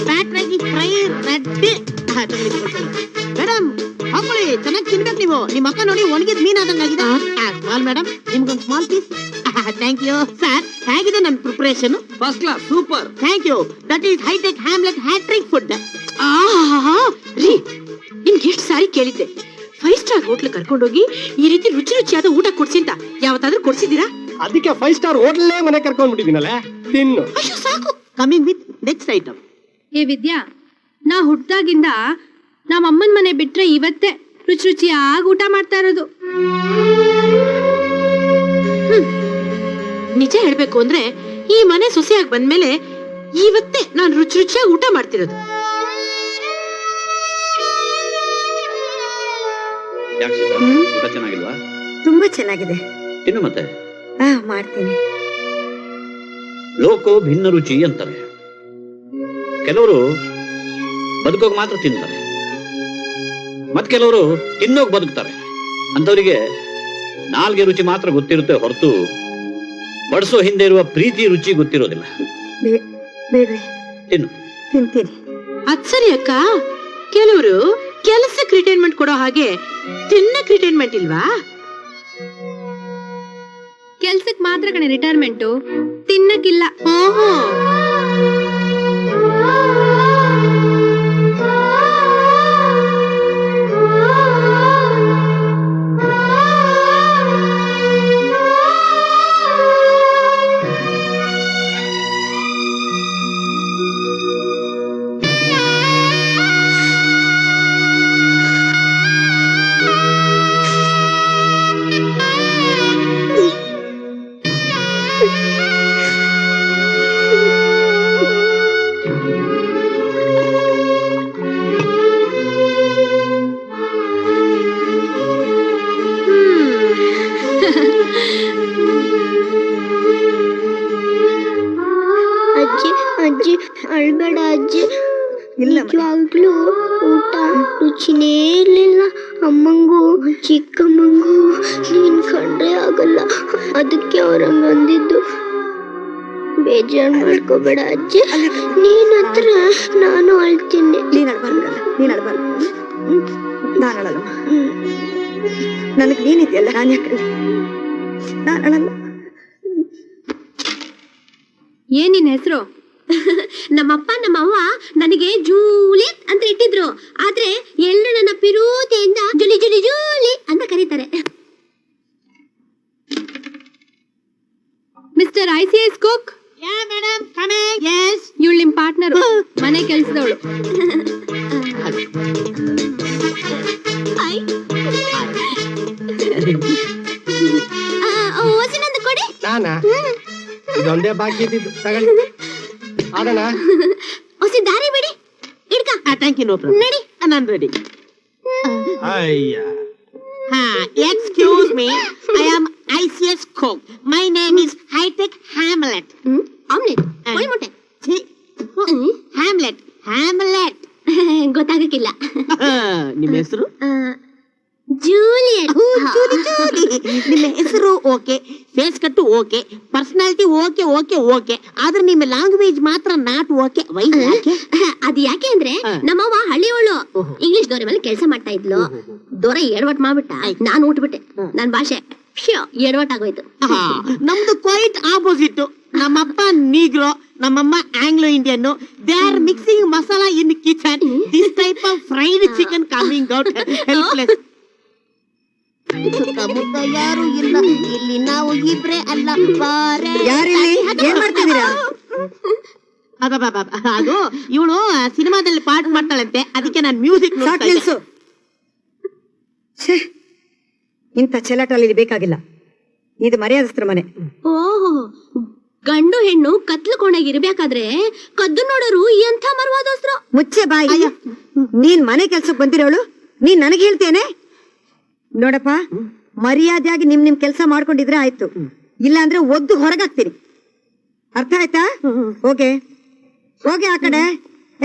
Fat rice fry ready. Madam ಹಾಕೊಳ್ಳಿ, ಚೆನ್ನಾಗಿ ತಿನ್ಬೇಕು ನೀವು. ನಿಮ್ಮ ಅಕ್ಕ ನೋಡಿ ಒಣಗಿದ ಮೀನ್ ಆದಂಗಾಗಿದೆ. ಸ್ಮಾಲ್ ಮೇಡಮ್, ನಿಮ್ಗೊಂದು small piece. Thank you sir. ಹೇಗಿದೆ ನನ್ನ preparation? First class, super. Thank you. That is hitech hamlet hattrick food. ರೀ, ನಿಮ್ಗೆ ಎಷ್ಟು ಸಾರಿ ಕೇಳಿದ್ದೆ 5 ಸ್ಟಾರ್ ಹೋಟ್ಲ್ ಕರ್ಕೊಂಡೋಗಿ ಈ ರೀತಿ ರುಚಿ ರುಚಿಯಾದ ಊಟ ಕೊಡ್ಸಿ ಅಂತ. ಯಾವತ್ತಾದ್ರೂ ಕೊಡ್ಸಿದ್ದೀರಾ? ಅದಕ್ಕೆ 5 ಸ್ಟಾರ್ ಹೋಟ್ಲೇ ಮನೆ ಕರ್ಕೊಂಡ್ಬಿಟ್ಟಿದ್ದೀನಲ್ಲ, ತಿನ್ನು. ಅಯ್ಯೋ ಸಾಕು. Coming with next item. ಏ ವಿದ್ಯಾ, ನಾ ಹುಟ್ಟಾಗಿಂದ ನಮ್ಮ ಅಮ್ಮನ ಮನೆ ಬಿಟ್ರೆ ಇವತ್ತೇ ರುಚಿ ರುಚಿಯಾಗಿ ಊಟ ಮಾಡ್ತಾ ಇರೋದು. ನಿಜ ಹೇಳ್ಬೇಕು ಅಂದ್ರೆ ಈ ಮನೆ ಸೊಸೆಯಾಗಿ ಬಂದ್ಮೇಲೆ ಇವತ್ತೇ ನಾನು ರುಚಿ ರುಚಿಯಾಗಿ ಊಟ ಮಾಡ್ತಿರೋದು. ಊಟ ಚೆನ್ನಾಗಿಲ್ವಾ? ತುಂಬಾ ಚೆನ್ನಾಗಿದೆ. ತಿನ್ನು ಮತ್ತೆ. ಮಾಡ್ತೀನಿ. ಲೋಕೋ ಭಿನ್ನ ರುಚಿ ಅಂತಾರೆ. ಕೆಲವರು ಬದುಕೋಕ್ ಮಾತ್ರ ತಿಂತಾರೆ, ಮತ್ ಕೆಲವರು ತಿನ್ನೋಕ್ ಬದುಕ್ತಾರೆ. ಅಂತವರಿಗೆ ನಾಲ್ಗೆ ರುಚಿ ಮಾತ್ರ ಗೊತ್ತಿರುತ್ತೆ ಹೊರತು ಬಡಿಸೋ ಹಿಂದೆ ಇರುವ ಪ್ರೀತಿ ರುಚಿ ಗೊತ್ತಿರೋದಿಲ್ಲ. ತಿನ್ನು. ತಿಂತೀನಿ. ಅದ್ ಸರಿ ಅಕ್ಕ, ಕೆಲವರು ಕೆಲಸಕ್ಕೆ ರಿಟೈರ್ಮೆಂಟ್ ಕೊಡೋ ಹಾಗೆ ತಿನ್ನಕ್ ರಿಟೈರ್ಮೆಂಟ್ ಇಲ್ವಾ? ಕೆಲ್ಸಕ್ ಮಾತ್ರ ಕಣೆ ರಿಟೈರ್ಮೆಂಟು, ತಿನ್ನಕ್ಕಿಲ್ಲ. ಅಜ್ಜಿ ಅಳ್ಬೇಡ ಅಜ್ಜಿ. ನಿಜವಾಗ್ಲೂ ಊಟ ರುಚಿನೇ ಇರ್ಲಿಲ್ಲ. ಅಮ್ಮಂಗೂ ಚಿಕ್ಕಮ್ಮಂಗೂ ನೀನ್ ಕಂಡ್ರೆ ಆಗಲ್ಲ, ಅದಕ್ಕೆ ಅವ್ರಂಗ ಅಂದಿದ್ದು. ಬೇಜಾರ್ ಮಾಡ್ಕೋಬೇಡ ಅಜ್ಜಿ, ನೀನ್ ಹತ್ರ ನಾನು ಅಳ್ತೀನಿ. ನೀನ್ ಅಳ್ಬಾರ್ದು. ನಾನು ಅಳಲ್ಲ. ನನಗ್ ನೀನಿದೆಯಲ್ಲ, ನಾನು ಯಾಕೆ ನಾನು ಅಳಲ್ಲ. ಏನ್ ನಿನ್ ಹೆಸರು? ನಮ್ಮಪ್ಪ ನಮ್ಮವ್ವ ನನಗೆ ಜೂಲಿಯಟ್ ಅಂತ ಇಟ್ಟಿದ್ರು, ಆದ್ರೆ ಎಲ್ಲರೂ ನನ್ನ ಪಿರೂತಿಯಿಂದ ಜುಲಿ ಜುಲಿ ಜೂಲಿ ಅಂತ ಕರೀತಾರೆ. Mister ICS cook. Madam coming. Yes. ಇವಳು ನಿಮ್ ಪಾರ್ಟ್ನರು, ಮನೆ ಕೆಲ್ಸದವಳು. ಓಸಿನಂದು ಕೊಡಿ. ನಾನಾ? ಇದೊಂದೇ ಬಾಕಿ ಇದ್ದಿದ್ದು, ತಗೊಳ್ಳಿ. ಆಡೋಣ. ಓಸಿ ದಾರಿ ಬಿಡಿ, ಹಿಡ್ಕ. Thank you. No problem. ನಡಿ. ನಾನು ರೆಡಿ. ಅಯ್ಯ, Excuse me, I am ICS cook. My name is Hightech Hamlet. Omelette, ಕೋಳಿ ಮೊಟ್ಟೆ. Hamlet. ಗೊತ್ತಾಗಕ್ಕಿಲ್ಲ. ನಿಮ್ಮ ಹೆಸರು? ಜೂಲಿಯಟ್. ನಿಮ್ಮ ಹೆಸರು ಓಕೆ, ಫೇಸ್ ಕಟ್ಟು okay, personality okay okay okay, ಆದ್ರೆ ನಿಮ್ಮ ಲ್ಯಾಂಗ್ವೇಜ್ ಮಾತ್ರ ನಾಟ್ ಓಕೆ. ವೈ? ಅದು ಯಾಕೆ ಅಂದ್ರೆ ನಮ್ಮವ್ವ ಹಳ್ಳಿಯವಳು, ಇಂಗ್ಲಿಷ್ ದೊರೆ ಮೇಲೆ ಕೆಲಸ ಮಾಡ್ತಾ ಇದ್ಲು. ದೊರೆ ಎಡವಟ್ ಮಾಡ್ಬಿಟ್ಟ, ನಾನು ಉಟ್ಬಿಟ್ಟೆ. ನನ್ ಭಾಷೆ ಎಡವಟ್ ಆಗೋಯ್ತು. ನಮ್ದು ಕ್ವೈಟ್ ಆಪೋಸಿಟ್. ನಮ್ಮಪ್ಪ ನೀಗ್ರೋ, ನಮ್ಮಮ್ಮ Anglo Indian. They are mixing masala in kitchen. This type of fried chicken coming out helpless. ಸುತ್ತಮುತ್ತ ಯಾರು ಇಲ್ಲ, ಇಲ್ಲಿ ನಾವು ಇಬ್ರೇ ಅಲ್ಲ. ಏನ್ ಮಾಡ್ತಿದ್ದೀರಾ? ಅದು ಇವಳು ಸಿನಿಮಾದಲ್ಲಿ ಪಾರ್ಟ್ ಮಾಡ್ತಾಳಂತೆ, ಅದಕ್ಕೆ ನಾನು ಮ್ಯೂಸಿಕ್. ನಿಲ್ಸು. ಇಂಥ ಚೆಲಾಟಲ್ಲಿ ಬೇಕಾಗಿಲ್ಲ. ಇದು ಮರ್ಯಾದಸ್ತ್ರ ಮನೆ. ಓಹೋ, ಗಂಡು ಹೆಣ್ಣು ಕತ್ಲು ಕೋಣೆಗಿರ್ಬೇಕಾದ್ರೆ ಕದ್ದು ನೋಡೋರು ಎಂಥ ಮರ್ವಾದೋಸ್ರು. ಮುಚ್ಚೆ ಬಾಯಿ. ನೀನ್ ಮನೆ ಕೆಲ್ಸಕ್ಕೆ ಬಂದಿರೋಳು, ನೀನ್ ನನಗೆ ಹೇಳ್ತೇನೆ. ನೋಡಪ್ಪ, ಮರ್ಯಾದೆಯಾಗಿ ನಿಮ್ ಕೆಲಸ ಮಾಡ್ಕೊಂಡಿದ್ರೆ ಆಯ್ತು, ಇಲ್ಲ ಅಂದ್ರೆ ಒದ್ದು ಹೊರಗಾಗ್ತೀನಿ. ಅರ್ಥ ಆಯ್ತಾ? ಹೋಗಿ ಆ ಕಡೆ.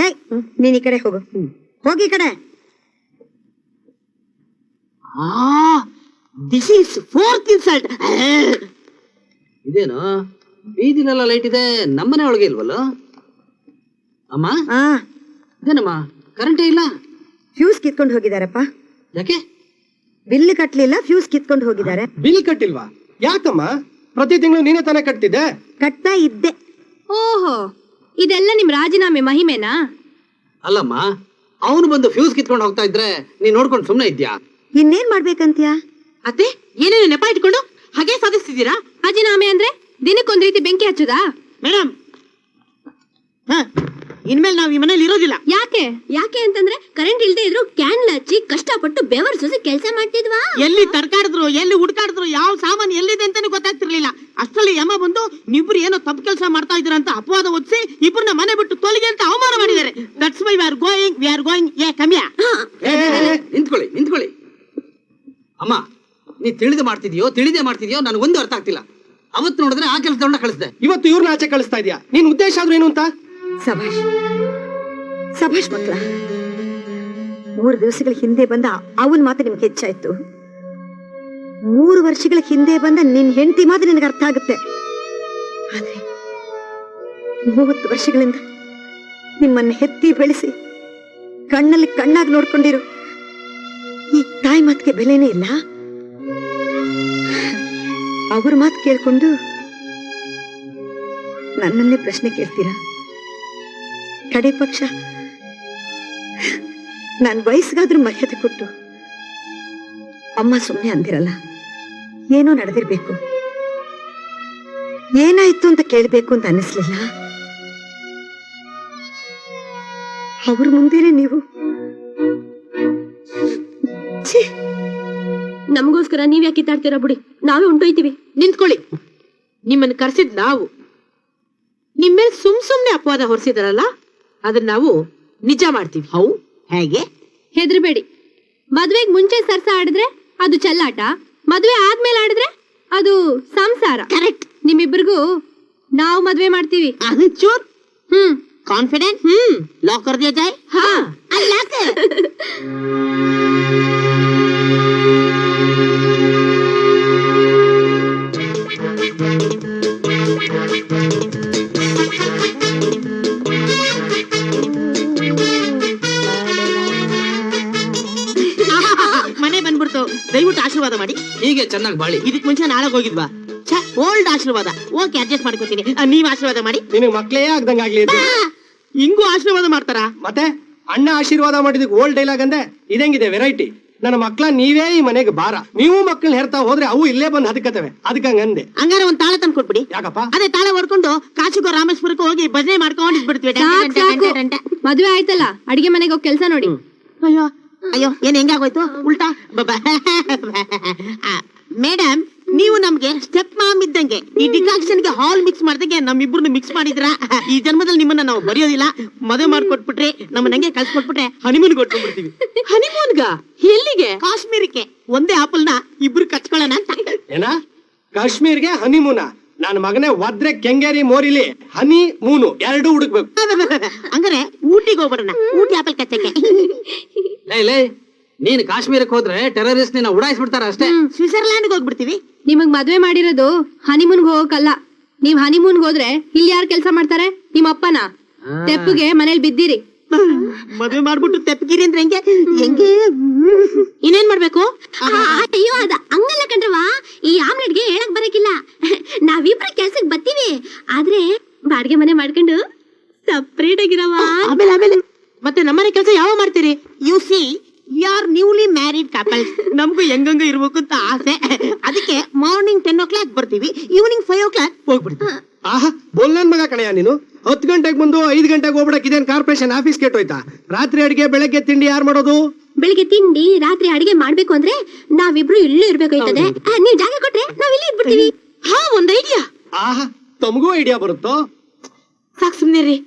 ನೀನ್ ಈ ಕಡೆ ಹೋಗು. ಹೋಗಿ ಈ ಕಡೆ. This is fourth insult. ಇದೇನು ಬೀದಿಲೆಲ್ಲ ಲೈಟ್ ಇದೆ, ನಮ್ಮನೆ ಒಳಗೆ ಇಲ್ವಲ್ಲ? ಅಮ್ಮ ಆ ಇದೇನಮ್ಮ ಕರೆಂಟೇ ಇಲ್ಲ. ಫ್ಯೂಸ್ ಕಿತ್ಕೊಂಡು ಹೋಗಿದಾರಪ್ಪ. ಯಾಕೆ? ಬಿಲ್ ಕಟ್ಲಿಲ್ಲ, ಫ್ಯೂಸ್ ಕಿತ್ಕೊಂಡು ಹೋಗಿದ್ದಾರೆ. ಬಿಲ್ ಕಟ್ಟಿಲ್ವಾ? ಯಾಕಮ್ಮ? ಪ್ರತಿ ತಿಂಗಳು ನೀನೇ ತಾನೇ ಕಟ್ತಿದ್ದೆ. ಕಟ್ತಾ ಇದ್ದೆ. ಓಹೋ, ಇದೆಲ್ಲ ನಿಮ್ ರಾಜೀನಾಮೆ ಮಹಿಮೆನಾ? ಅಲ್ಲಮ್ಮ, ಅವನು ಬಂದು ಫ್ಯೂಸ್ ಕಿತ್ಕೊಂಡು ಹೋಗ್ತಾ ಇದ್ರೆ ನೀನ್ ನೋಡ್ಕೊಂಡು ಸುಮ್ನೆ ಇದ್ಯಾ? ಇನ್ನೇನ್ ಮಾಡ್ಬೇಕಂತ್ಯಾ? ಅತ್ತೆ ಏನೇನು ನೆಪ ಇಟ್ಕೊಂಡು ಹಾಗೆ ಸಾಧಿಸ್ತಿದ್ದೀರಾ? ರಾಜೀನಾಮೆ ಅಂದ್ರೆ ದಿನಕ್ಕೊಂದ್ ರೀತಿ ಬೆಂಕಿ ಹಚ್ಚೋದಾ? ಮೇಡಮ್, ಇನ್ಮೇಲೆ ನಾವ್ ಈ ಮನೇಲಿ ಇರೋದಿಲ್ಲ. ಯಾಕೆ? ಯಾಕೆ ಅಂತಂದ್ರೆ ಕರೆಂಟ್ ಇಲ್ದೇ ಇದ್ರು ಕ್ಯಾಂಡ್ಲ್ ಹಚ್ಚಿ ಕಷ್ಟಪಟ್ಟು ಬೆವರು ಸುಸಿ ಕೆಲಸ ಮಾಡ್ತಿದ್ವಾ. ಎಲ್ಲಿ ತರ್ಕಾಡಿದ್ರು, ಎಲ್ಲಿ ಹುಡ್ಕಾಡಿದ್ರು, ಯಾವ ಸಾಮಾನು ಎಲ್ಲಿದೆ ಅಂತಾನು ಗೊತ್ತಾಗ್ತಿರ್ಲಿಲ್ಲ. ಅಷ್ಟರಲ್ಲಿ ಯಮ ಬಂದು ನೀವಿಬ್ರು ಏನೋ ತಪ್ಪು ಕೆಲಸ ಮಾಡ್ತಾ ಇದ್ದೀರಾ ಅಂತ ಅಪವಾದ ಹೊತ್ತಿಸಿ ಇಬ್ಬರನ್ನ ಮನೆ ಬಿಟ್ಟು ತೊಲಗಿ ಅಂತ ಅವಮಾನ ಮಾಡಿದ್ದಾರೆ. That's why we are going ಏ ಕಮ್ಯಾ. ನಿಂತ್ಕೊಳ್ಳಿ. ಅಮ್ಮ, ನೀ ತಿಳಿದೇ ಮಾಡ್ತಿದ್ಯೋ ನನಗೊಂದು ಅರ್ಥ ಆಗ್ತಿಲ್ಲ. ಅವತ್ತು ನೋಡಿದ್ರೆ ಆ ಕೆಲಸದವನ್ನ ಕಳಿಸ್ದೆ, ಇವತ್ತು ಇವ್ರನ್ನ ಆಚೆ ಕಳಿಸ್ತಾ ಇದೀಯಾ. ನೀನ್ ಉದ್ದೇಶ ಆದ್ರೂ ಏನು ಅಂತ? ಸಭಾಷ್ ಮಕ್ಳ, 3 ದಿವಸಗಳ ಹಿಂದೆ ಬಂದ ಅವನ್ ಮಾತು ನಿಮ್ಗೆ ಹೆಚ್ಚಾಯ್ತು. 3 ವರ್ಷಗಳ ಹಿಂದೆ ಬಂದ ನಿನ್ ಹೆಂಡತಿ ಮಾತು ನಿನಗೆ ಅರ್ಥ ಆಗುತ್ತೆ. ಆದ್ರೆ 30 ವರ್ಷಗಳಿಂದ ನಿಮ್ಮನ್ನ ಹೆತ್ತಿ ಬೆಳೆಸಿ ಕಣ್ಣಲ್ಲಿ ಕಣ್ಣಾಗಿ ನೋಡ್ಕೊಂಡಿರು ಈ ತಾಯಿ ಮಾತಿಗೆ ಬೆಲೆನೇ ಇಲ್ಲ. ಅವ್ರ ಮಾತು ಕೇಳ್ಕೊಂಡು ನನ್ನನ್ನೇ ಪ್ರಶ್ನೆ ಕೇಳ್ತೀರಾ? ಕಡೆ ಪಕ್ಷ ನಾನ್ ವಯಸ್ಸಿಗಾದ್ರೂ ಮರ್ಯಾದೆ ಕೊಟ್ಟು ಅಮ್ಮ ಸುಮ್ಮನೆ ಅಂದಿರಲ್ಲ. ಏನೋ ನಡೆದಿರ್ಬೇಕು, ಏನಾಯ್ತು ಅಂತ ಕೇಳ್ಬೇಕು ಅಂತ ಅನ್ನಿಸ್ಲಿಲ್ಲ. ಅವ್ರ ಮುಂದೆನೆ ನೀವು ನಮಗೋಸ್ಕರ ನೀವ್ ಯಾಕೆ ಕಿತ್ತಾಡ್ತೀರಾ ಬಿಡಿ, ನಾವೇ ಹೊಂಟೋಯ್ತೀವಿ. ನಿಂತ್ಕೊಳ್ಳಿ. ನಿಮ್ಮನ್ನ ಕರ್ಸಿದ್ ನಾವು. ನಿಮ್ಮೇಲೆ ಸುಮ್ನೆ ಅಪವಾದ ಹೊರಿಸಿದಾರಲ್ಲ, ಅದನ್ನ ನಾವು ನಿಜ ಮಾಡ್ತೀವಿ. ಹೌ ಹೇಗೆ? ಹೆದರ್ಬೇಡಿ. ಮದ್ವೆಗ್ ಮುಂಚೆ ಸರ್ಸ ಆಡಿದ್ರೆ ಅದು ಚೆಲ್ಲಾಟ, ಮದ್ವೆ ಆದ್ಮೇಲೆ ಆಡಿದ್ರೆ ಅದು ಸಂಸಾರ. ಕರೆಕ್ಟ್. ನಿಮ್ಮಿಬ್ಬರಿಗೂ ನಾವು ಮದ್ವೆ ಮಾಡ್ತೀವಿ. ಅದು ಚೂರ್ ಕಾನ್ಫಿಡೆಂಟ್. ಲಾಕ್ कर दिया जाए. ಹಾ, अल्लाह कर. ಮನೆ ಬಂದ್ಬಿಡ್ತು. ದಯವಿಟ್ಟು ಆಶೀರ್ವಾದ ಮಾಡಿ. ಹೀಗೆ ಚೆನ್ನಾಗಿ ಬಾಳಿ. ಇದಕ್ ಮುಂಚೆ ನಾಳೆ ಹೋಗಿದ್ವಾ? ಓಲ್ಡ್ ಆಶೀರ್ವಾದ. ಓಕೆ, ಅಡ್ಜಸ್ಟ್ ಮಾಡ್ಕೊತೀನಿ. ನೀವ್ ಆಶೀರ್ವಾದ ಮಾಡಿ. ನಿನಗೆ ಮಕ್ಳೇ ಆಗ್ದಂಗಾಗ್ಲಿ ಇದು. ಹಿಂಗೂ ಆಶೀರ್ವಾದ ಮಾಡ್ತಾರಾ? ಮತ್ತೆ ಅಣ್ಣ ಆಶೀರ್ವಾದ ಮಾಡಿದಕ್ಕೆ ಓಲ್ಡ್ ಡೈಲಾಗ್ ಅಂದೆ. ಇದಂಗಿದೆ ವೆರೈಟಿ. ನನ್ನ ಮಕ್ಳ ನೀವೇ ಈ ಮನೆಗೆ ಬಾರ. ನೀವು ಮಕ್ಕಳನ್ನ ಹೆರ್ತಾ ಹೋದ್ರೆ ಅವು ಇಲ್ಲೇ ಬಂದು ಹದಕತ್ತವೆ. ಅದಕ್ಕಂಗಂದೆ. ಹಂಗಾರೆ ಒಂದ್ ತಾಳ ತಂದು ಕೊಟ್ಬಿಡಿ. ಯಾಕಪ್ಪ? ಅದೇ ತಾಳ ಹೊಡ್ಕೊಂಡು ಕಾಶಿಗೋ ರಾಮೇಶ್ವರಕ್ಕೆ ಹೋಗಿ ಭಜನೆ ಮಾಡ್ಕೊಂಡು ಇದ್ಬಿಡ್ತೀವಿ. ಮದ್ವೆ ಆಯ್ತಲ್ಲ, ಅಡಿಗೆ ಮನೆಗೆ ಹೋಗಿ ಕೆಲ್ಸ ನೋಡಿ. ಅಯ್ಯೋ ಅಯ್ಯೋ, ಏನ್ ಹೆಂಗಾಗೋಯ್ತು ಉಲ್ಟಾ. ಮೇಡಮ್, ನೀವು ನಮ್ಗೆ ಸ್ಟೆಪ್ ಮಾಮ್ ಇದ್ದಂಗೆ. ಈ ಡಿಕಾಕ್ಷನ್ ಗೆ ಹಾಲ್ ಮಿಕ್ಸ್ ಮಾಡ್ದಂಗೆ ನಮ್ಮಿಬ್ರು ಮಿಕ್ಸ್ ಮಾಡಿದ್ರ. ಈ ಜನ್ಮದಲ್ಲಿ ನಿಮ್ಮನ್ನ ನಾವು ಬರೆಯೋದಿಲ್ಲ. ಮದುವೆ ಮಾಡ್ಕೊಟ್ಬಿಟ್ರೆ, ನಮ್ಮ ನಂಗೆ ಕಳ್ಸಿಕೊಟ್ಬಿಟ್ರೆ ಹನಿಮೂನ್ ಕೊಟ್ಬಿಡ್ತೀವಿ. ಹನಿಮೂನ್ಗ? ಎಲ್ಲಿಗೆ? ಕಾಶ್ಮೀರಕ್ಕೆ. ಒಂದೇ ಆಪಲ್ ನ ಇಬ್ರು ಕಚ್ಕೊಳ್ಳೋಣ ಅಂತ. ಏನ ಕಾಶ್ಮೀರ್ಗೆ ಹನಿಮೂನ? ನನ್ನ ಮಗನೇ ಒದ್ರೆ ಕೆಂಗೇರಿ ಮೋರಿಲಿ ಹನಿ ಮೂನು ಎರಡು ಹುಡುಕ್ಬೇಕು. ಹಂಗಾರೆ ಊಟಿಗೆ ಹೋಗ್ಬಿಡೋಣ. ಊಟಿ ಆಪಲ್ ಕಚ್ಚಕ್ಕೆ. ಲೇ, ನೀನ್ ಕಾಶ್ಮೀರಕ್ಕೆ ಹೋದ್ರೆ ಟೆರರಿಸ್ಟ್ ನಿನ್ನ ಉಡಾಯಿಸ್ಬಿಡ್ತಾರ ಅಷ್ಟೇ. ಸ್ವಿಟ್ಜರ್ಲ್ಯಾಂಡ್ ಹೋಗ್ಬಿಡ್ತೀವಿ. ನಿಮಗ್ ಮದ್ವೆ ಮಾಡಿರೋದು ಹನಿಮೂನ್ಗೆ ಹೋಗಕ್ಕಲ್ಲ. ನೀವ್ ಹನಿಮೂನ್ಗೆ ಹೋದ್ರೆ ಇಲ್ಲಿ ಯಾರು ಕೆಲಸ ಮಾಡ್ತಾರೆ? ನಿಮ್ಮ ಅಪ್ಪನ ತೆಪ್ಪಗೆ ಮನೇಲಿ ಬಿದ್ದೀರಿ. ಮದುವೆ ಮಾಡ್ಬಿಟ್ಟು ತೆಪ್ಪಗಿರಿ ಅಂದ್ರೆ ಹೆಂಗೆ? ಇನ್ನೇನ್ ಮಾಡ್ಬೇಕು? ಅಯ್ಯೋ, ಅದ ಹಂಗಲ್ಲ ಕಣ್ರವಾ. ಈ ಆಮ್ಲೆಟ್ಗೆ ಹೇಳಕ್ ಬರಕಿಲ್ಲ. ನಾವಿಬ್ರ ಕೆಲ್ಸಕ್ ಬರ್ತೀವಿ, ಆದ್ರೆ ಬಾಡಿಗೆ ಮನೆ ಮಾಡ್ಕೊಂಡು ಸಪ್ರೇಟ್ ಆಗಿರವ. ಆಮೇಲೆ ಮತ್ತೆ ನಮ್ಮನೆ ಕೆಲಸ ಯಾವ ಮಾಡ್ತೀರಿ? U C, we are newly married couples. ನಮಗೂ ಹೆಂಗಂಗ ಇರ್ಬೇಕು ಅಂತ ಆಸೆ. ಅದಕ್ಕೆ ಮಾರ್ನಿಂಗ್ 10 o'clock ಬರ್ತೀವಿ, ಈವ್ನಿಂಗ್ 5 o'clock ಹೋಗ್ಬಿಡ್ತೀವಿ. ಆಹಾ, ಬೋಲ್ನನ್ ಮಗ ಕಣಯ್ಯ ನೀನು. 10 ಗಂಟೆಗೆ ಬಂದು 5 ಗಂಟೆಗೆ ಹೋಗ್ಬಿಡಕ್ ಇದೇನ್ ಕಾರ್ಪೊರೇಷನ್ ಆಫೀಸ್ ಕೆಟ್ಟೋಯ್ತಾ? ರಾತ್ರಿ ಅಡಿಗೆ ಬೆಳಗ್ಗೆ ತಿಂಡಿ ಯಾರು ಮಾಡೋದು? ಬೆಳಿಗ್ಗೆ ತಿಂಡಿ, ರಾತ್ರಿ ಅಡಿಗೆ ಮಾಡ್ಬೇಕು ಅಂದ್ರೆ ನಾವಿಬ್ರು ಇಲ್ಲೇ ಇರ್ಬೇಕಾಯ್ತದೆ. ನೀವ್ ಜಾಗ ಕೊಟ್ರೆ ನಾವ್ ಇಲ್ಲಿ ಇದ್ಬಿಡ್ತೀವಿ. ಹಾ, ಒಂದ್ ಐಡಿಯಾ. ಆಹಾ, ತಮಗೂ ಐಡಿಯಾ ಬರುತ್ತೋ? ಸಾಕ್ ಸುಮ್ನಿರ್ರಿ.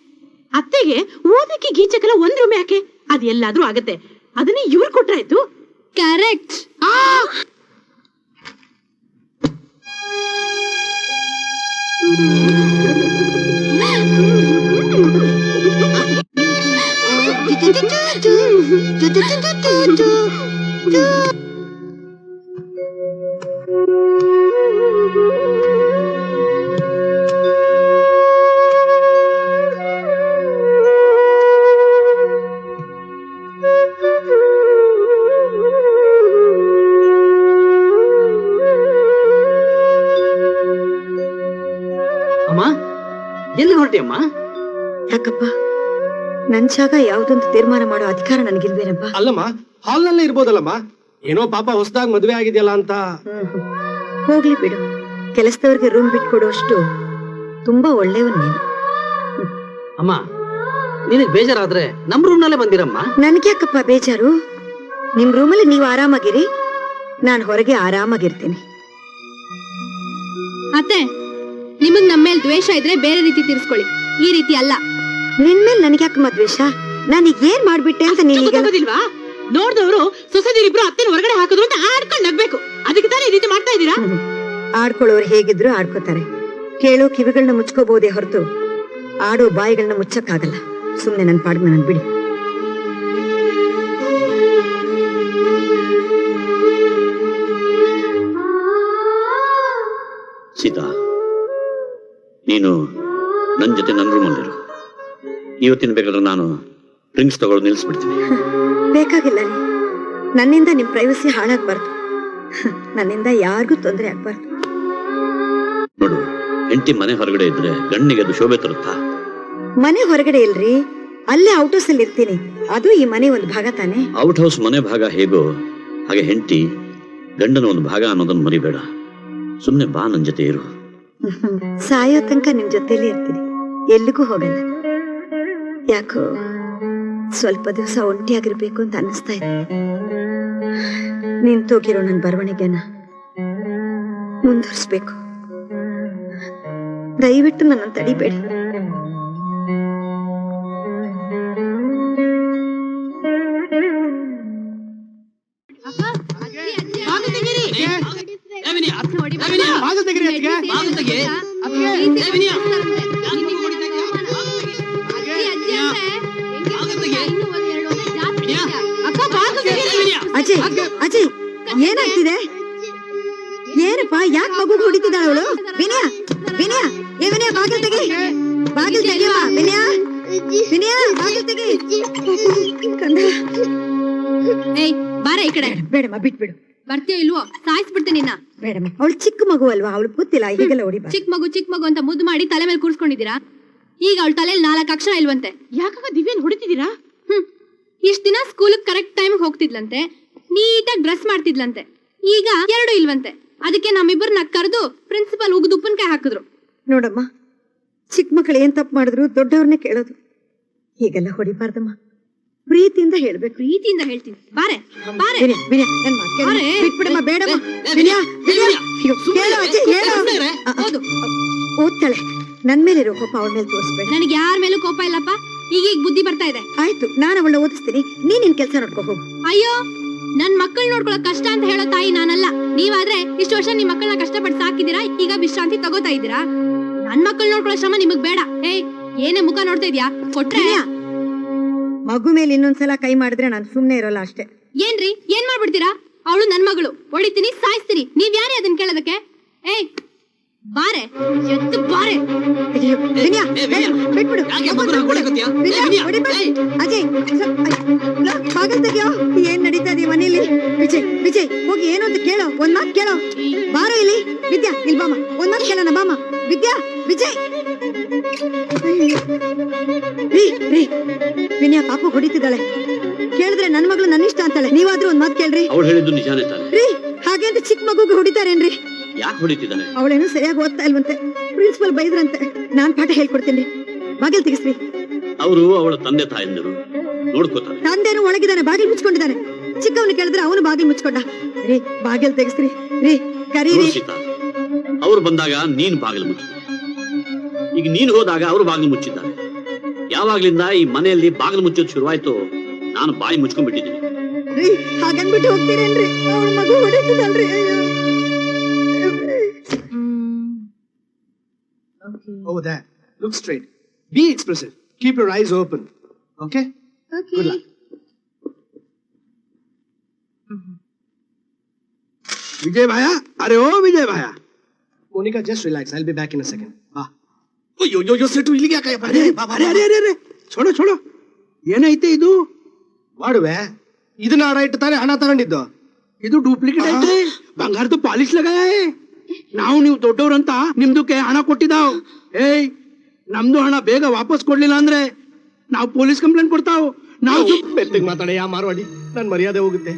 ಅತ್ತೆಗೆ ಓದಕ್ಕೆ ಗೀಚಕ್ಕೆಲ್ಲ ಒಂದ್ ರೂಮ್ ಯಾಕೆ? ಅದ್ ಎಲ್ಲಾದ್ರೂ ಆಗತ್ತೆ. ಅದನ್ನೇ ಇವ್ರು ಕೊಟ್ರಾಯ್ತು. ಕರೆಕ್ಟ್. ಅಮ್ಮ? ಯಾಕಪ್ಪ ನನ್ ಜಾಗ ಯಾವ್ದೊಂದು ತೀರ್ಮಾನ ಮಾಡೋ ಅಧಿಕಾರ ನನಗಿಲ್ವೇನಪ್ಪ? ಅಲ್ಲಮ್ಮ, ಹಾಲ್ನಲ್ಲೇ ಇರ್ಬೋದಲ್ಲಮ್ಮ. ಏನೋ ಪಾಪ ಹೊಸದಾಗಿ ಮದುವೆ ಆಗಿದೆಯಲ್ಲ ಅಂತ. ಹೋಗ್ಲಿ ಬಿಡು, ಕೆಲಸದವ್ರಿಗೆ ರೂಮ್ ಬಿಟ್ಕೊಡುವಷ್ಟು ತುಂಬಾ ಒಳ್ಳೆಯವನ್ ನೀನು. ಅಮ್ಮ, ನಿನಗ್ ಬೇಜಾರಾದ್ರೆ ನಮ್ ರೂಮ್ ನಲ್ಲೇ ಬಂದಿರಮ್ಮ. ನನ್ಗ್ಯಾಕಪ್ಪ ಬೇಜಾರು? ನಿಮ್ ರೂಮಲ್ಲಿ ನೀವು ಆರಾಮಾಗಿರಿ, ನಾನ್ ಹೊರಗೆ ಆರಾಮಾಗಿರ್ತೀನಿ. ಅತ್ತೆ, ನಿಮಗ್ ನಮ್ಮ ಮೇಲೆ ದ್ವೇಷ ಇದ್ರೆ ಬೇರೆ ರೀತಿ ತೀರ್ಸ್ಕೊಳ್ಳಿ, ಈ ರೀತಿ ಅಲ್ಲ. ನಿನ್ಮೇಲೆ ನನ್ಗ್ಯಾಕಮ್ಮ ದ್ವೇಷ? ನಾನೀಗ ಏನ್ ಮಾಡ್ಬಿಟ್ಟೆ ಅಂತ ನೀನೀಗ ಗೊತ್ತಿಲ್ವಾ? ನೋಡ್ದವ್ರು ಸೊಸೆದಿರಿಬ್ರು ಅತ್ತೆನ ಹೊರಗಡೆ ಹಾಕಿದ್ರು ಅಂತ ಆಡ್ಕೊಂಡ್ ನಗ್ಬೇಕು. ಅದಕ್ಕೆ ತಾನೇ ಈ ರೀತಿ ಮಾಡ್ತಾ ಇದೀರಾ? ಆಡ್ಕೊಳ್ಳೋರು ಹೇಗಿದ್ರು ಆಡ್ಕೋತಾರೆ. ಕೇಳೋ ಕಿವಿಗಳನ್ನ ಮುಚ್ಕೋಬಹುದೇ ಹೊರತು ಆಡೋ ಬಾಯಿಗಳನ್ನ ಮುಚ್ಚಕ್ಕಾಗಲ್ಲ. ಸುಮ್ನೆ ನನ್ ಪಾಡ್ನ ನನ್ ಬಿಡಿ. ಸೀತಾ, ನೀನು ನನ್ನ ಜೊತೆ ನನ್ನ ರೂಮಲ್ಲಿರು. ಇವತ್ತಿನ ಬೇಕಾದ್ರೆ ನಾನು ಡ್ರಿಂಕ್ಸ್ ತಗೊಳ್ಳೋದು ನಿಲ್ಲಿಸ್ಬಿಡ್ತೀನಿ. ಬೇಕಾಗಿಲ್ಲ ರೀ, ನನ್ನಿಂದ ನಿಮ್ ಪ್ರೈವಸಿ ಹಾಳಾಗ್ಬಾರ್ದು, ನನ್ನಿಂದ ಯಾರಿಗೂ ತೊಂದರೆ ಆಗ್ಬಾರ್ದು. ನೋಡು, ಹೆಂಡತಿ ಮನೆ ಹೊರಗಡೆ ಇದ್ರೆ ಗಣ್ಣಿಗೆ ಅದು ಶೋಭೆ ತರುತ್ತಾ? ಮನೆ ಹೊರಗಡೆ ಇಲ್ರಿ, ಅಲ್ಲೇ ಔಟ್ ಹೌಸ್ ಅಲ್ಲಿ ಇರ್ತೀನಿ. ಅದು ಈ ಮನೆ ಒಂದು ಭಾಗ ತಾನೆ. ಔಟ್ ಹೌಸ್ ಮನೆ ಭಾಗ ಹೇಗೋ ಹಾಗೆ ಹೆಂಡತಿ ಗಂಡನ ಒಂದು ಭಾಗ ಅನ್ನೋದನ್ನ ಮರಿಬೇಡ. ಸುಮ್ನೆ ಬಾ, ನನ್ ಜೊತೆ ಇರು. ಸಾಯೋ ತನಕ ನಿಮ್ ಜೊತೆಲಿ ಇರ್ತೀನಿ, ಎಲ್ಲಿಗೂ ಹೋಗಲ್ಲ. ಯಾಕೋ ಸ್ವಲ್ಪ ದಿವಸ ಒಂಟಿಯಾಗಿರ್ಬೇಕು ಅಂತ ಅನ್ನಿಸ್ತಾ ಇದೆ. ನಿಂತೋಗಿರೋ ನನ್ ಬರವಣಿಗೆನ ಮುಂದುವರಿಸ್ಬೇಕು. ದಯವಿಟ್ಟು ನನ್ನ ತಡಿಬೇಡಿ. ಬಾಗಿಲು ತೆಗೀರಿ ಅತ್ತಿಗೆ. ಅಜಯ್, ಅಜಯ್, ಏನಾಗ್ತಿದೆ? ಏನಪ್ಪ, ಯಾಕೆ ಮಗು ಹೊಡಿತಿದ್ದಾಳ ಅವಳು? ವಿನಯ, ವಿನಯ, ಏ ವಿನಯ, ಬಾಗಿಲು ತೆಗಿ, ಬಾಗಿಲು ತೆಗಿಯವ. ವಿನಯ, ವಿನಯ, ಬಾಗಿಲು ತೆಗಿ. ಕಂದ, ಏಯ್ ಬಾರ ಈ ಕಡೆ. ಬೇಡಮ್ಮ, ಬಿಟ್ಬಿಡು. ಬರ್ತೀಯೋ ಇಲ್ವೋ ಸಾಯಿಸ್ಬಿಡ್ತೀನಿ ನಿನ್ನ. ಬೇಡಮ್ಮ, ಅವಳು ಚಿಕ್ಕ ಮಗು ಅಲ್ವಾ, ಅವಳು ಗೊತ್ತಿಲ್ಲ ಹೀಗೆಲ್ಲ ಹೊಡಿಬಾರ್ದು. ಚಿಕ್ಕ ಮಗು ಅಂತ ಮುದ್ದು ಮಾಡಿ ತಲೆ ಮೇಲೆ ಕೂರ್ಸ್ಕೊಂಡಿದ್ದೀರಾ. ಈಗ ಅವಳ ತಲೆಯಲ್ಲಿ 4 ಅಕ್ಷರ ಇಲ್ವಂತೆ. ಯಾಕಾಗ ದಿವ್ಯನ್ ಹೊಡಿತಿದ್ದೀರಾ? ಇಷ್ಟ ದಿನ ಸ್ಕೂಲ್ ಕರೆಕ್ಟ್ ಟೈಮ್ ಹೋಗ್ತಿದ್ಲಂತೆ, ನೀಟಾಗಿ ಡ್ರೆಸ್ ಮಾಡ್ತಿದ್ಲಂತೆ. ಈಗ 2 ಇಲ್ವಂತೆ. ಅದಕ್ಕೆ ನಮ್ಮಿಬ್ಬರನ್ನ ಕರೆದು ಪ್ರಿನ್ಸಿಪಲ್ ಉಗಿದು ಉಪ್ಪಿನಕಾಯಿ ಹಾಕಿದ್ರು. ನೋಡಮ್ಮ, ಚಿಕ್ಕ ಮಕ್ಕಳು ಏನ್ ತಪ್ಪು ಮಾಡಿದ್ರು ದೊಡ್ಡವ್ರನ್ನೇ ಕೇಳೋದು. ಹೀಗೆಲ್ಲ ಹೊಡಿಬಾರ್ದಮ್ಮ, ಪ್ರೀತಿಯಿಂದ ಹೇಳ್ಬೇಕು. ಪ್ರೀತಿಯಿಂದ ಹೇಳ್ತೀನಿ, ಬಾರೆ ಬಾರೆ. ವಿನಯ, ವಿನಯ, ನನ್ ಮಾತ್ ಕೇಳು. ಅರೆ, ಬಿಟ್ಬಿಡಮ್ಮ, ಬೇಡಮ್ಮ. ವಿನಯ, ವಿನಯ, ಅಯ್ಯೋ, ಹೇಳು ಅಜ್ಜಿ, ಹೇಳು. ಹೌದು, ಓದ್ತಾಳೆ, ನನ್ ಮೇಲೆ ಇರೋ ಕೋಪ ಅವಳ ಮೇಲೆ ತೋರಿಸ್ಬೇಡ. ನನಗೆ ಯಾರ ಮೇಲೂ ಕೋಪ ಇಲ್ಲಪ್ಪ. ಈಗ ಬುದ್ಧಿ ಬರ್ತಾ ಇದೆ. ಆಯ್ತು, ನಾನು ಅವಳನ್ನ ಓದಿಸ್ತೀನಿ, ನೀನ್ ನಿನ್ ಕೆಲಸ ನೋಡ್ಕೋ ಹೋಗು. ಅಯ್ಯೋ, ನನ್ ಮಕ್ಕಳು ನೋಡ್ಕೊಳ್ಳೋ ಕಷ್ಟ ಅಂತ ಹೇಳೋ ತಾಯಿ ನಾನಲ್ಲ. ನೀವಾದ್ರೆ ಇಷ್ಟು ವರ್ಷ ನಿಮ್ ಮಕ್ಕಳನ್ನ ಕಷ್ಟಪಟ್ಟು ಸಾಕಿದೀರಾ, ಈಗ ವಿಶ್ರಾಂತಿ ತಗೋತಾ ಇದ್ದೀರಾ. ನನ್ ಮಕ್ಕಳು ನೋಡ್ಕೊಳ್ಳೋ ಶ್ರಮ ನಿಮಗ್ ಬೇಡ. ಏನೇ ಮುಖ ನೋಡ್ತಾ ಇದ್ಯಾ? ಕೊಟ್ರೆ ಮಗು ಮೇಲೆ ಇನ್ನೊಂದ್ಸಲ ಕೈ ಮಾಡಿದ್ರೆ ನಾನು ಸುಮ್ನೆ ಇರೋಲ್ಲ ಅಷ್ಟೇ. ಏನ್ರಿ, ಏನ್ ಮಾಡ್ಬಿಡ್ತೀರಾ? ಅವಳು ನನ್ ಮಗಳು, ಹೊಡಿತೀನಿ, ಸಾಯಿಸ್ತೀನಿ. ನೀವ್ ಯಾರೇ ಅದನ್ನ ಕೇಳೋದಕ್ಕೆ? ಬಾರೆ, ಎತ್ತು ಬಾರೆ. ಅಯ್ಯೋ, ವಿನಯ, ಬಿಟ್ಬಿಡು. ವಿನಯ, ಹೊಡಿಬೇಡ. ಅಜಯ್, ಬಾಗಿಲು ತೆಗಿಯೋ. ಏನ್ ನಡೀತಾ ಇದೀಯ ಮನೇಲಿ? ವಿಜಯ್, ವಿಜಯ್, ಹೋಗಿ ಏನು ಅಂತ ಕೇಳೋ, ಒಂದ್ ಮಾತು ಕೇಳೋ. ಬಾರೋ ಇಲ್ಲಿ. ವಿದ್ಯಾ, ಇಲ್ಲಿ ಬಾಮ, ಒಂದ್ ಮಾತು ಕೇಳೋಣ, ಬಾಮ. ವಿದ್ಯಾ, ವಿಜಯ್. ರೀ, ರೀ, ವಿನಯ ಪಾಪ ಹೊಡಿತಿದ್ದಾಳೆ. ಕೇಳಿದ್ರೆ ನನ್ ಮಗಳು ನನ್ನ ಇಷ್ಟ ಅಂತಾಳೆ. ನೀವಾದ್ರೂ ಒಂದ್ ಮಾತು ಕೇಳ್ರಿ. ಅವಳು ಹೇಳಿದ್ದು ನಿಜಾನೇ ತಾನೆ? ರೀ, ಹಾಗೆ ಅಂತ ಚಿಕ್ಕ ಮಗುಗೆ ಹೊಡಿತಾರೇನ್ರಿ? ಯಾಕೆ ಹೊಡಿತಿದ್ದಾನೆ? ಅವಳೇನು ಸರಿಯಾಗಿ ಓದ್ತಾ ಇಲ್ವಂತೆ, ಪ್ರಿನ್ಸಿಪಲ್ ಬೈದ್ರಂತೆ. ನಾನ್ ಪಾಠ ಹೇಳ್ಕೊಡ್ತೀನಿ. ಬಾಗಿಲು ತೆಗಿಸ್ರಿ. ಅವರು ಅವಳ ತಂದೆ ತಾಯಂದಿರು ನೋಡ್ಕೋತಾರೆ. ತಂದೆನು ಒಳಗಿದ್ದಾನೆ, ಬಾಗಿಲು ಮುಚ್ಕೊಂಡಿದ್ದಾನೆ. ಚಿಕ್ಕವನು ಕೇಳಿದ್ರೆ ಅವನು ಬಾಗಿಲು ಮುಚ್ಕೊಂಡ. ರೀ, ಬಾಗಿಲು ತೆಗಿಸ್ರಿ. ರೀ, ಕರೀರಿ. ಅವ್ರು ಬಂದಾಗ ನೀನ್ ಬಾಗಿಲು ಮುಚ್ಚಿದೆ, ಈಗ ನೀನ್ ಹೋದಾಗ ಅವರು ಬಾಗಿಲು ಮುಚ್ಚಿದ್ದಾರೆ. ಯಾವಾಗ್ಲಿಂದ ಈ ಮನೆಯಲ್ಲಿ ಬಾಗಿಲು ಮುಚ್ಚೋದು ಶುರುವಾಯ್ತು, ನಾನು ಬಾಯಿ ಮುಚ್ಕೊಂಡ್ಬಿಟ್ಟಿದ್ದೀನಿ. ರೀ, ಹಾಗನ್ಬಿಟ್ಟು ಹೋಗ್ತೀರೇನ್ರಿ? ಅವಳ ಮಗು ಹೊಡಿತದಲ್ರಿ. Oh, there. Look straight. Be expressive. Keep your eyes open. Okay? Okay. Good luck. विजय भाया, अरे ओ विजय भाया. Monica, just relax. I'll be back in a second. Ah. ओ यो सेटು ಇಲ್ಲಿಗೆ ಯಾಕೆ? ಅರೆ ಅರೆ ಅರೆ ಅರೆ छोड़ो छोड़ो. ಏನೈತೆ ಇದು? ಮಾಡುವೆ. ಇದನ್ನ ಆಡ ಇಟ್ಟು ತಾನೇ ಹಣ ತಗೊಂಡಿದ್ದು. ಇದು ಡೂಪ್ಲಿಕೇಟ್ ಐತೆ. ಬಂಗಾರದ ಪಾಲಿಶ್ ಲಗಾಯ. ನಾವು ನೀವು ದೊಡ್ಡವರಂತ ನಿಮ್ದಕ್ಕೆ ಹಣ ಕೊಟ್ಟಿದ್ದಾವ್. ಏಯ್, ನಮ್ದು ಹಣ ಬೇಗ ವಾಪಸ್ ಕೊಡ್ಲಿಲ್ಲ ಅಂದ್ರೆ ನಾವು ಪೊಲೀಸ್ ಕಂಪ್ಲೇಂಟ್ ಕೊಡ್ತಾವ್. ನಾವು ಬೆತ್ತಗ್ ಮಾತಾಡ ಯಾ ಮಾರ್ವಾಡಿ, ನನ್ ಮರ್ಯಾದೆ ಹೋಗುತ್ತೆ.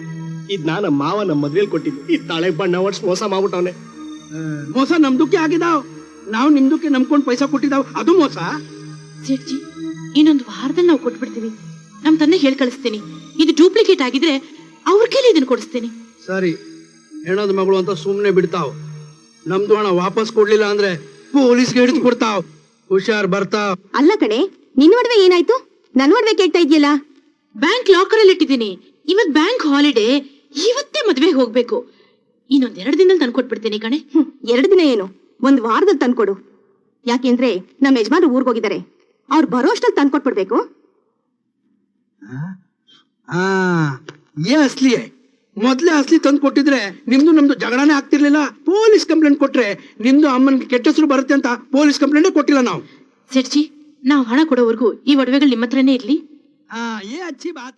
ಇದ್ ನಮ್ಮ ಮಾವ ನಮ್ಮ ಮದ್ವೆಲ್ ಕೊಟ್ಟಿದ್ದು, ಈ ತಾಳೆ ಬಣ್ಣ ಹೊಡ್ಸ್ ಮೋಸ ಮಾಡ್ಬಿಟ್ಟವನೆ. ಮೋಸ ನಮ್ದಕ್ಕೆ ಆಗಿದಾವ್. ನಾವು ನಿಮ್ದಕ್ಕೆ ನಂಬ್ಕೊಂಡ್ ಪೈಸಾ ಕೊಟ್ಟಿದಾವ್, ಅದು ಮೋಸ. ಸೇಠ್ಜಿ, ಇನ್ನೊಂದು ವಾರದಲ್ಲಿ ನಾವು ಕೊಟ್ಬಿಡ್ತೀವಿ. ನಮ್ ತಂದೆ ಹೇಳ್ ಕಳಿಸ್ತೀನಿ. ಇದು ಡೂಪ್ಲಿಕೇಟ್ ಆಗಿದ್ರೆ ಅವ್ರ ಕೈಲಿ ಇದನ್ನ ಕೊಡಿಸ್ತೀನಿ. ಸರಿ, ಹೆಣದ ಮಗಳು ಅಂತ ಸುಮ್ನೆ ಬಿಡ್ತಾವ್. ನಮ್ದು ಹಣ ವಾಪಸ್ ಕೊಡ್ಲಿಲ್ಲ ಅಂದ್ರೆ ಪೊಲೀಸ್ಗೆ ಹಿಡಿದು ಕೊಡ್ತಾವ್. ಹುಷಾರ್ ಬರ್ತಾವ್. ಅಲ್ಲ ಕಣೆ, ನಿನ್ ಮದ್ವೆ ಏನಾಯ್ತು? ನನ್ ಮದ್ವೆ ಕೇಳ್ತಾ ಇದೆಯಲ್ಲ. ಬ್ಯಾಂಕ್ ಲಾಕರ್ ಅಲ್ಲಿ ಇಟ್ಟಿದ್ದೀನಿ. ಇವತ್ ಬ್ಯಾಂಕ್ ಹಾಲಿಡೇ, ಇವತ್ತೇ ಮದ್ವೆಗೆ ಹೋಗ್ಬೇಕು. ಇನ್ನೊಂದ್ 2 ದಿನದಲ್ಲಿ ತಂದ್ಕೊಟ್ಬಿಡ್ತೀನಿ ಕಣೆ. 2 ದಿನ ಏನು, 1 ವಾರದಲ್ಲಿ ತಂದ್ಕೊಡು. ಯಾಕೆಂದ್ರೆ ನಮ್ಮ ಯಜಮಾನ್ರು ಊರ್ಗ್ ಹೋಗಿದ್ದಾರೆ, ಅವ್ರು ಬರೋ ಅಷ್ಟ್ರಲ್ಲಿ ತಂದ್ಕೊಟ್ಬಿಡ್ಬೇಕು. ಏ ಅಸ್ಲಿ ಮೊದ್ಲೇ ಅಸ್ಲಿ ತಂದು ಕೊಟ್ಟಿದ್ರೆ ನಿಮ್ದು ನಮ್ದು ಜಗಳನೇ ಆಗ್ತಿರ್ಲಿಲ್ಲ. ಪೊಲೀಸ್ ಕಂಪ್ಲೇಂಟ್ ಕೊಟ್ರೆ ನಿಮ್ದು ಅಮ್ಮನ್ಗೆ ಕೆಟ್ಟ ಹೆಸರು ಬರುತ್ತೆ ಅಂತ ಪೊಲೀಸ್ ಕಂಪ್ಲೇಂಟ್ ಕೊಟ್ಟಿಲ್ಲ ನಾವು. ಸೇಠ್ಜಿ, ನಾವು ಹಣ ಕೊಡೋವರೆಗೂ ಈ ಒಡವೆಗಳು ನಿಮ್ಮ ಹತ್ರನೇ ಇರ್ಲಿ. ಏ ಅಚ್ಚಿ ಬಾತ್.